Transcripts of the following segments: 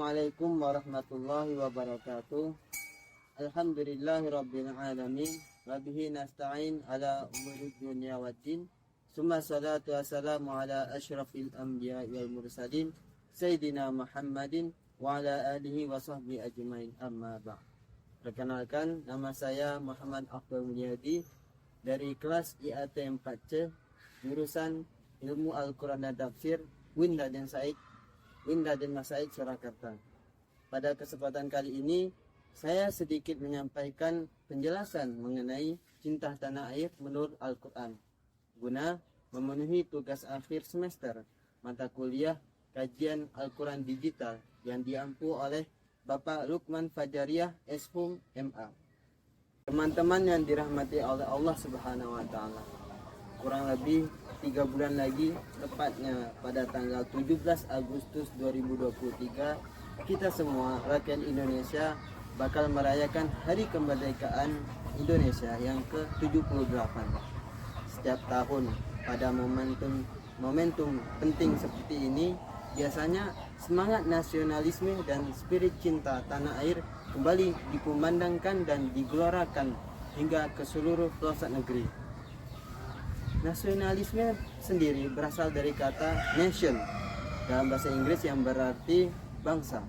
Assalamualaikum warahmatullahi wabarakatuh. Alhamdulillahirabbil alamin. Wa bihi nasta'in ala umurid dunya waddin. Summa salatu wassalamu ala asyrafil anbiya wal mursalin Sayyidina Muhammadin wa ala alihi wa sahbihi ajmain, amma ba'd. Perkenalkan, nama saya Muhammad Abdul Mulyadi dari kelas IAT 4C, jurusan Ilmu Al-Quran dan Tafsir, UIN Raden Masaid, Surakarta. Pada kesempatan kali ini, saya sedikit menyampaikan penjelasan mengenai cinta tanah air menurut Al-Quran, guna memenuhi tugas akhir semester mata kuliah kajian Al-Quran digital yang diampu oleh Bapak Lukman Fajariah Eshum MA. Teman-teman yang dirahmati oleh Allah Subhanahu wa Ta'ala, kurang lebih 3 bulan lagi, tepatnya pada tanggal 17 Agustus 2023, kita semua rakyat Indonesia bakal merayakan Hari Kemerdekaan Indonesia yang ke-78. Setiap tahun pada momentum penting seperti ini, biasanya semangat nasionalisme dan spirit cinta tanah air kembali dikumandangkan dan digelorakan hingga ke seluruh pelosok negeri. Nasionalisme sendiri berasal dari kata nation dalam bahasa Inggris yang berarti bangsa.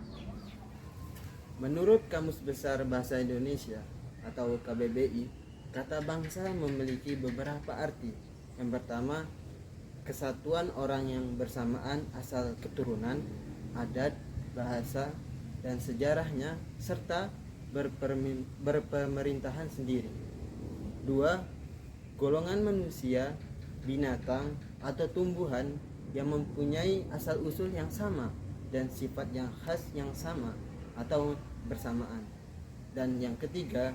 Menurut Kamus Besar Bahasa Indonesia atau KBBI, kata bangsa memiliki beberapa arti. Yang pertama, kesatuan orang yang bersamaan asal keturunan, adat, bahasa, dan sejarahnya, serta berpemerintahan sendiri. 2. Golongan manusia, binatang, atau tumbuhan yang mempunyai asal-usul yang sama dan sifat yang khas yang sama atau bersamaan. Dan yang ketiga,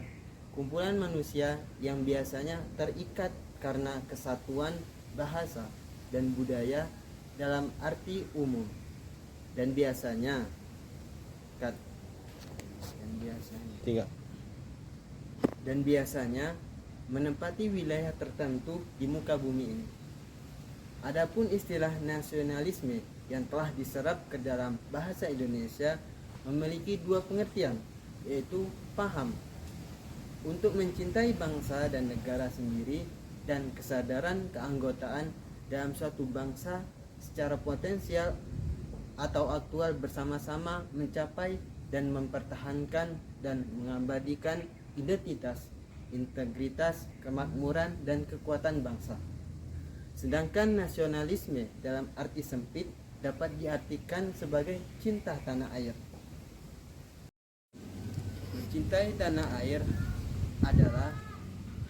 kumpulan manusia yang biasanya terikat karena kesatuan bahasa dan budaya dalam arti umum. Dan biasanya menempati wilayah tertentu di muka bumi ini. Adapun istilah nasionalisme yang telah diserap ke dalam bahasa Indonesia memiliki 2 pengertian, yaitu paham untuk mencintai bangsa dan negara sendiri dan kesadaran keanggotaan dalam suatu bangsa secara potensial atau aktual bersama-sama mencapai dan mempertahankan dan mengabadikan identitas, integritas, kemakmuran, dan kekuatan bangsa. Sedangkan nasionalisme dalam arti sempit dapat diartikan sebagai cinta tanah air. Mencintai tanah air adalah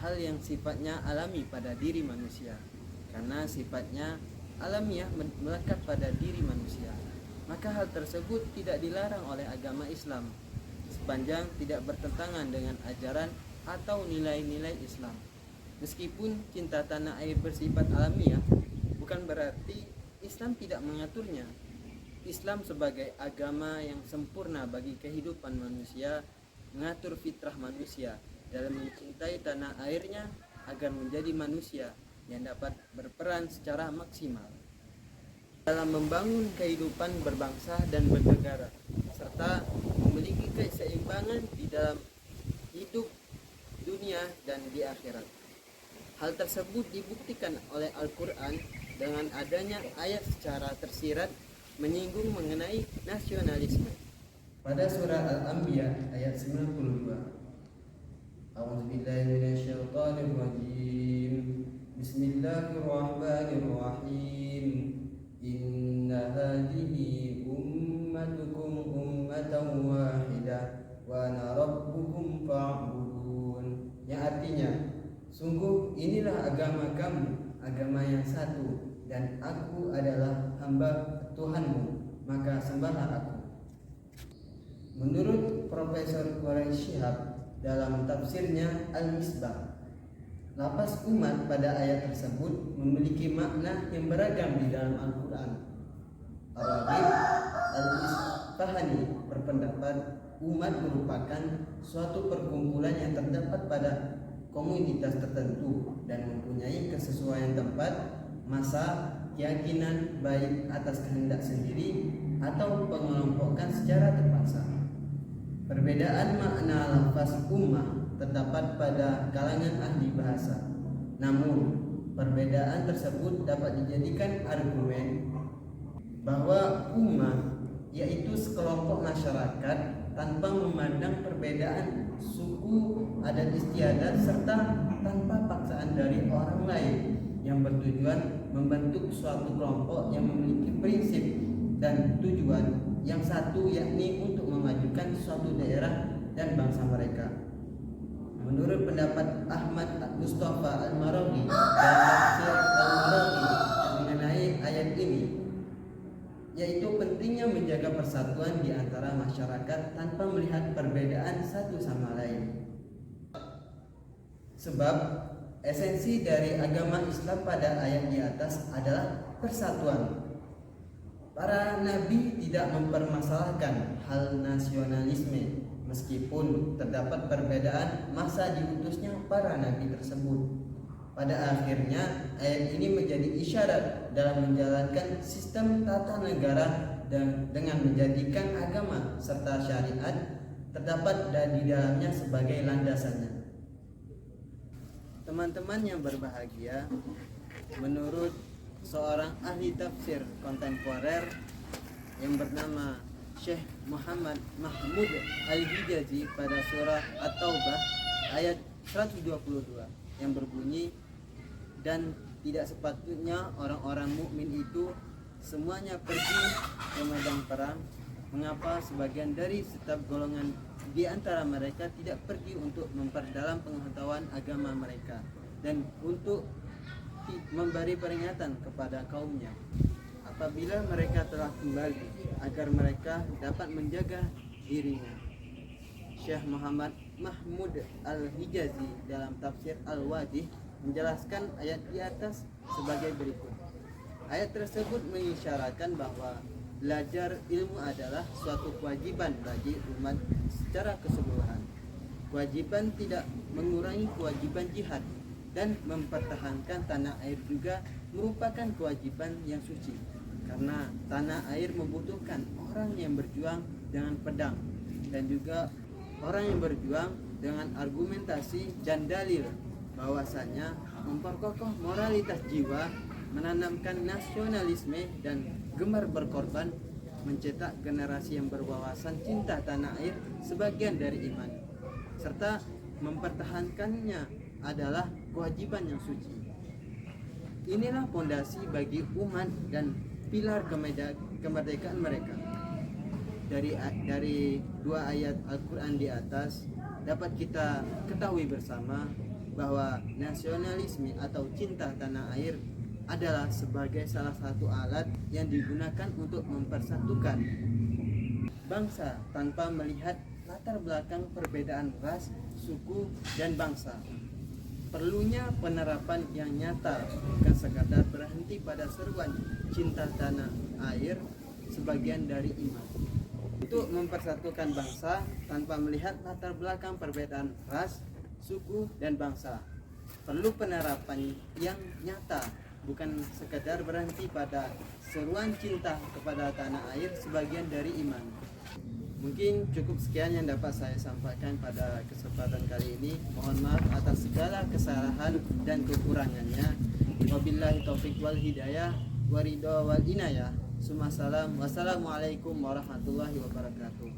hal yang sifatnya alami pada diri manusia. Karena sifatnya alamiah melekat pada diri manusia, maka hal tersebut tidak dilarang oleh agama Islam, sepanjang tidak bertentangan dengan ajaran atau nilai-nilai Islam. Meskipun cinta tanah air bersifat alamiah, bukan berarti Islam tidak mengaturnya. Islam sebagai agama yang sempurna bagi kehidupan manusia mengatur fitrah manusia dalam mencintai tanah airnya agar menjadi manusia yang dapat berperan secara maksimal dalam membangun kehidupan berbangsa dan bernegara, serta memiliki keseimbangan di dalam hidup dunia dan di akhirat. Hal tersebut dibuktikan oleh Al-Quran dengan adanya ayat secara tersirat menyinggung mengenai nasionalisme. Pada surah Al-Anbiya ayat 92. A'udzubillahi minasyaitonirrajim. Bismillahirrahmanirrahim. Inna hadhihi ummatukum ummatan wahidah wa ana rabbukum fa'budun. Yang artinya, sungguh inilah agama kamu, agama yang satu, dan aku adalah hamba Tuhanmu, maka sembahlah aku. Menurut Profesor Quraish Shihab dalam tafsirnya Al-Misbah, lafaz umat pada ayat tersebut memiliki makna yang beragam di dalam Al-Quran. Ar-Raghib Al-Isfahani berpendapat umat merupakan suatu perkumpulan yang terdapat pada komunitas tertentu dan mempunyai kesesuaian tempat, masa, keyakinan baik atas kehendak sendiri atau pengelompokan secara terpaksa. Perbedaan makna lafaz ummah terdapat pada kalangan ahli bahasa. Namun, perbedaan tersebut dapat dijadikan argumen bahwa ummah yaitu sekelompok masyarakat tanpa memandang perbedaan suku, adat istiadat, serta tanpa paksaan dari orang lain, yang bertujuan membentuk suatu kelompok yang memiliki prinsip dan tujuan yang satu, yakni untuk memajukan suatu daerah dan bangsa mereka. Menurut pendapat Ahmad Mustafa Al-Maraghi dan Tafsir Al-Maraghi mengenai ayat ini, yaitu pentingnya menjaga persatuan di antara masyarakat tanpa melihat perbedaan satu sama lain. Sebab esensi dari agama Islam pada ayat di atas adalah persatuan. Para nabi tidak mempermasalahkan hal nasionalisme, meskipun terdapat perbedaan masa diutusnya para nabi tersebut. Pada akhirnya, ayat ini menjadi isyarat dalam menjalankan sistem tata negara dan dengan menjadikan agama serta syariat terdapat di dalamnya sebagai landasannya. Teman-teman yang berbahagia, menurut seorang ahli tafsir kontemporer yang bernama Syekh Muhammad Mahmud Al-Hijazi pada surah At-Taubah ayat 122 yang berbunyi, dan tidak sepatutnya orang-orang mukmin itu semuanya pergi ke medan perang. Mengapa sebagian dari setiap golongan di antara mereka tidak pergi untuk memperdalam pengetahuan agama mereka dan untuk memberi peringatan kepada kaumnya apabila mereka telah kembali, agar mereka dapat menjaga dirinya. Syekh Muhammad Mahmud Al-Hijazi dalam tafsir Al-Wadih menjelaskan ayat di atas sebagai berikut. Ayat tersebut mengisyaratkan bahwa belajar ilmu adalah suatu kewajiban bagi umat secara keseluruhan. Kewajiban tidak mengurangi kewajiban jihad, dan mempertahankan tanah air juga merupakan kewajiban yang suci, karena tanah air membutuhkan orang yang berjuang dengan pedang dan juga orang yang berjuang dengan argumentasi dan dalil, bahwasanya memperkokoh moralitas jiwa, menanamkan nasionalisme dan gemar berkorban, mencetak generasi yang berwawasan cinta tanah air sebagian dari iman, serta mempertahankannya adalah kewajiban yang suci. Inilah fondasi bagi umat dan pilar kemerdekaan mereka. Dari dua ayat Al-Quran di atas dapat kita ketahui bersama bahwa nasionalisme atau cinta tanah air adalah sebagai salah satu alat yang digunakan untuk mempersatukan bangsa tanpa melihat latar belakang perbedaan ras, suku, dan bangsa. Perlunya penerapan yang nyata, bukan sekadar berhenti pada seruan cinta tanah air sebagian dari iman. Untuk mempersatukan bangsa tanpa melihat latar belakang perbedaan ras, suku, dan bangsa, perlu penerapan yang nyata, bukan sekadar berhenti pada seruan cinta kepada tanah air sebagian dari iman. Mungkin cukup sekian yang dapat saya sampaikan pada kesempatan kali ini. Mohon maaf atas segala kesalahan dan kekurangannya. Wabillahi taufiq wal hidayah, waridho wal inayah. Wassalamualaikum warahmatullahi wabarakatuh.